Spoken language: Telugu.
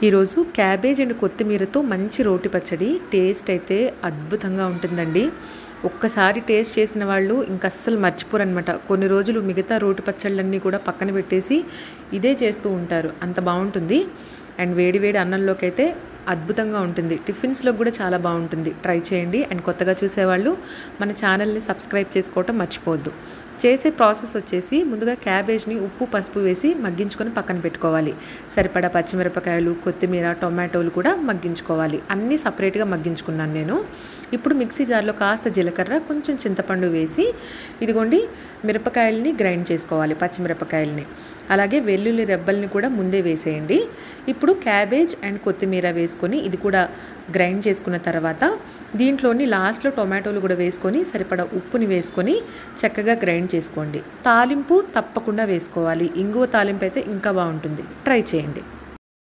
ఈరోజు క్యాబేజ్ అండ్ కొత్తిమీరతో మంచి రోటి పచ్చడి టేస్ట్ అయితే అద్భుతంగా ఉంటుందండి. ఒక్కసారి టేస్ట్ చేసిన వాళ్ళు ఇంక అస్సలు మర్చిపోరనమాట. కొన్ని రోజులు మిగతా రోటి పచ్చళ్ళన్నీ కూడా పక్కన పెట్టేసి ఇదే చేస్తూ ఉంటారు. అంత బాగుంటుంది. అండ్ వేడి వేడి అన్నంలోకి అయితే అద్భుతంగా ఉంటుంది. టిఫిన్స్లో కూడా చాలా బాగుంటుంది. ట్రై చేయండి. అండ్ కొత్తగా చూసేవాళ్ళు మన ఛానల్ని సబ్స్క్రైబ్ చేసుకోవటం మర్చిపోవద్దు. చేసే ప్రాసెస్ వచ్చేసి ముందుగా క్యాబేజ్ని ఉప్పు పసుపు వేసి మగ్గించుకొని పక్కన పెట్టుకోవాలి. సరిపడా పచ్చిమిరపకాయలు, కొత్తిమీర, టొమాటోలు కూడా మగ్గించుకోవాలి. అన్నీ సపరేట్గా మగ్గించుకున్నాను నేను. ఇప్పుడు మిక్సీ జార్లో కాస్త జీలకర్ర, కొంచెం చింతపండు వేసి ఇదిగోండి మిరపకాయలని గ్రైండ్ చేసుకోవాలి, పచ్చిమిరపకాయలని. అలాగే వెల్లుల్లి రెబ్బల్ని కూడా ముందే వేసేయండి. ఇప్పుడు క్యాబేజ్ అండ్ కొత్తిమీర వేసుకొని ఇది కూడా గ్రైండ్ చేసుకున్న తర్వాత దీంట్లోని లాస్ట్లో టొమాటోలు కూడా వేసుకొని సరిపడా ఉప్పుని వేసుకొని చక్కగా గ్రైండ్ చేసుకోండి. తాలింపు తప్పకుండా వేసుకోవాలి. ఇంగువ తాలింపు అయితే ఇంకా బాగుంటుంది. ట్రై చేయండి.